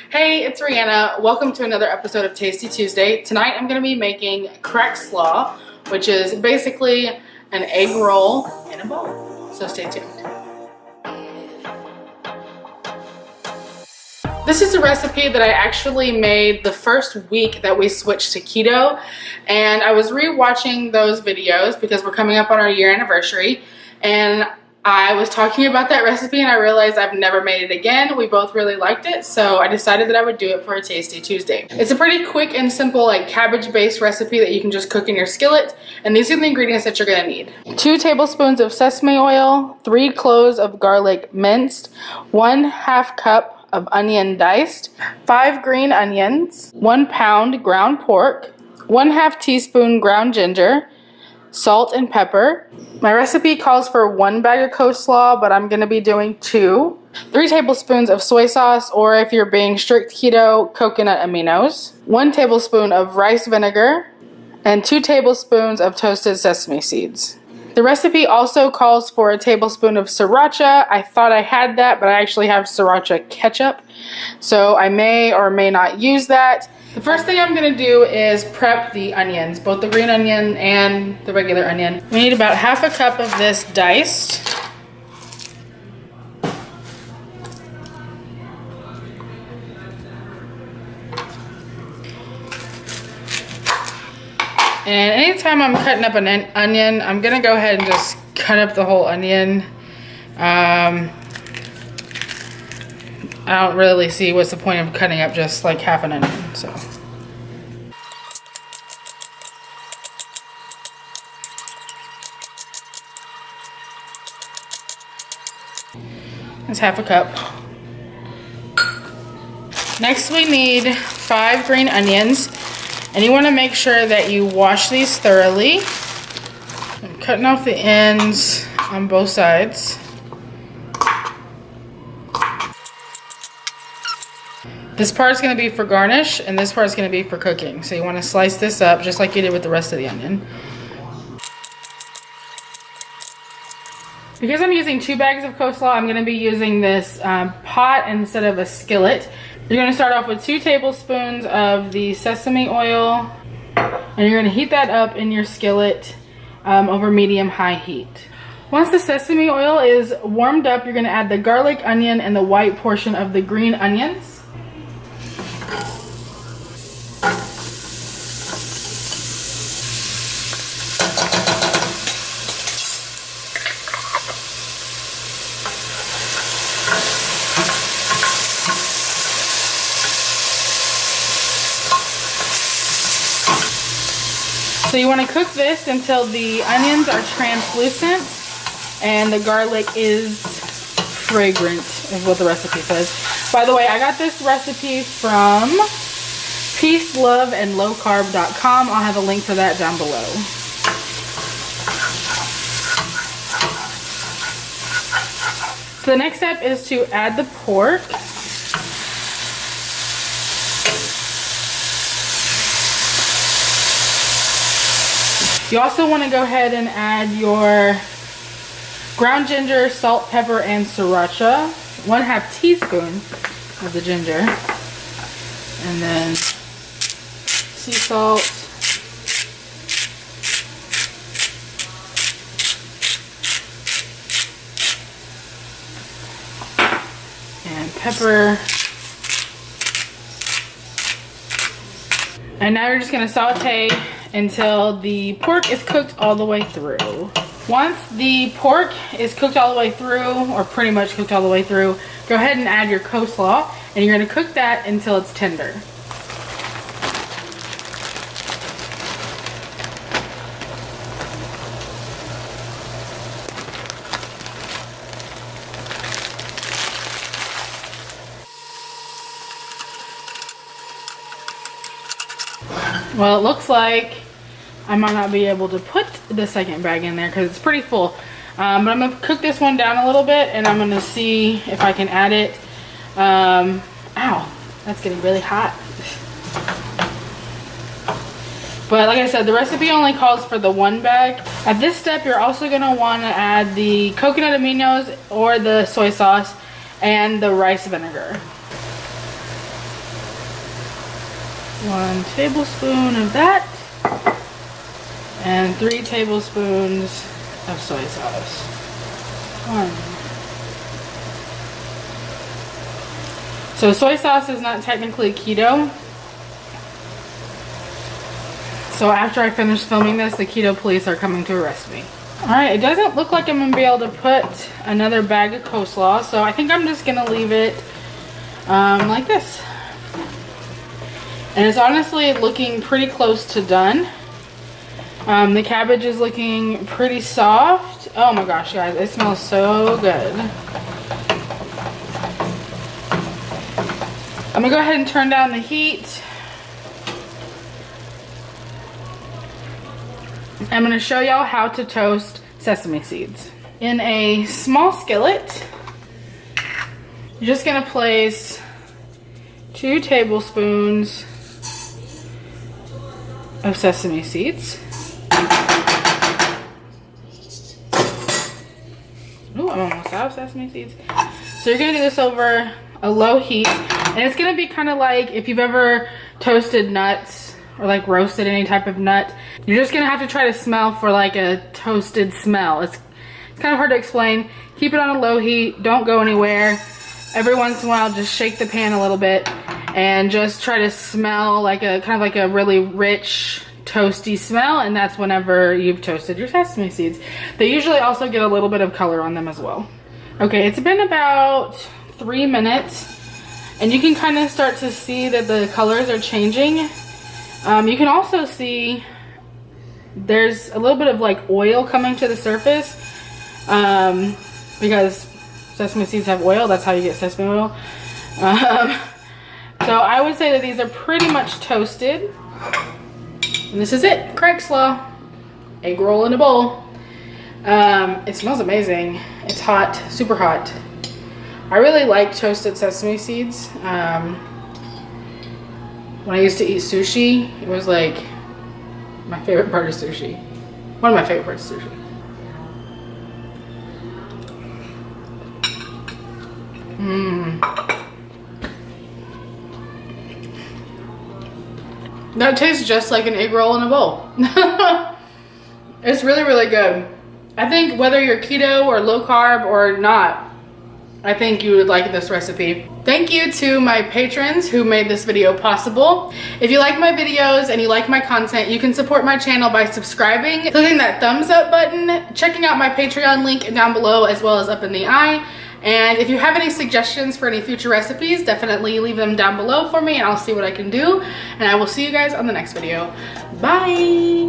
Hey, it's Rhianna. Welcome to another episode of Tasty Tuesday. Tonight I'm going to be making cracked slaw, which is basically an egg roll in a bowl. So stay tuned. This is a recipe that I actually made the first week that we switched to keto, and I was re-watching those videos because we're coming up on our year anniversary, and I was talking about that recipe and I realized I've never made it again. We both really liked it, so I decided that I would do it for a Tasty Tuesday. It's a pretty quick and simple, like cabbage-based recipe that you can just cook in your skillet, and these are the ingredients that you're gonna need. 2 tablespoons of sesame oil, 3 cloves of garlic minced, 1/2 cup of onion diced, 5 green onions, 1 pound ground pork, 1/2 teaspoon ground ginger, salt and pepper. My recipe calls for 1 bag of coleslaw, but I'm gonna be doing 2. 3 tablespoons of soy sauce, or if you're being strict keto, coconut aminos. 1 tablespoon of rice vinegar, and 2 tablespoons of toasted sesame seeds. The recipe also calls for a tablespoon of sriracha. I thought I had that, but I actually have sriracha ketchup, so I may or may not use that. The first thing I'm gonna do is prep the onions, both the green onion and the regular onion. We need about 1/2 cup of this diced. And anytime I'm cutting up an onion, I'm gonna go ahead and just cut up the whole onion. I don't really see what's the point of cutting up just like half an onion, so. That's 1/2 cup. Next we need 5 green onions, and you want to make sure that you wash these thoroughly. I'm cutting off the ends on both sides. This part is going to be for garnish, and this part is going to be for cooking. So you want to slice this up just like you did with the rest of the onion. Because I'm using 2 bags of coleslaw, I'm going to be using this pot instead of a skillet. You're going to start off with 2 tablespoons of the sesame oil, and you're going to heat that up in your skillet over medium-high heat. Once the sesame oil is warmed up, you're going to add the garlic, onion, and the white portion of the green onions. So you want to cook this until the onions are translucent and the garlic is fragrant, is what the recipe says. By the way, I got this recipe from peaceloveandlowcarb.com. I'll have a link for that down below. So the next step is to add the pork. You also want to go ahead and add your ground ginger, salt, pepper, and sriracha. 1/2 teaspoon of the ginger. And then sea salt. And pepper. And now you're just going to saute until the pork is cooked all the way through. Once the pork is cooked all the way through, or pretty much cooked all the way through, go ahead and add your coleslaw, and you're going to cook that until it's tender. Well, it looks like I might not be able to put the second bag in there because it's pretty full. But I'm going to cook this one down a little bit, and I'm going to see if I can add it. Ow, that's getting really hot. But like I said, the recipe only calls for the 1 bag. At this step, you're also going to want to add the coconut aminos or the soy sauce and the rice vinegar. 1 tablespoon of that. And 3 tablespoons of soy sauce. 1. So soy sauce is not technically keto. So after I finish filming this, the keto police are coming to arrest me. Alright, it doesn't look like I'm going to be able to put another bag of coleslaw, so I think I'm just going to leave it like this. And it's honestly looking pretty close to done. The cabbage is looking pretty soft. Oh my gosh, guys, it smells so good. I'm going to go ahead and turn down the heat. I'm going to show y'all how to toast sesame seeds. In a small skillet, you're just going to place 2 tablespoons of sesame seeds. Ooh, I'm almost out of sesame seeds. So you're going to do this over a low heat. And it's going to be kind of like if you've ever toasted nuts or like roasted any type of nut. You're just gonna have to try to smell for like a toasted smell. It's kind of hard to explain. Keep it on a low heat, don't go anywhere. Every once in a while, just shake the pan a little bit and just try to smell like a kind of like a really rich, toasty smell, and that's whenever you've toasted your sesame seeds. They usually also get a little bit of color on them as well. Okay, it's been about 3 minutes, and you can kind of start to see that the colors are changing. You can also see there's a little bit of like oil coming to the surface because sesame seeds have oil. That's how you get sesame oil. So I would say that these are pretty much toasted. And this is it. Craig Slaw. Egg roll in a bowl. It smells amazing. It's hot, super hot. I really like toasted sesame seeds. When I used to eat sushi, it was like my favorite part of sushi. One of my favorite parts of sushi. That tastes just like an egg roll in a bowl. It's really, really good. I think whether you're keto or low carb or not, I think you would like this recipe. Thank you to my patrons who made this video possible. If you like my videos and you like my content, you can support my channel by subscribing, clicking that thumbs up button, checking out my Patreon link down below as well as up in the eye. And if you have any suggestions for any future recipes, definitely leave them down below for me and I'll see what I can do. And I will see you guys on the next video. Bye!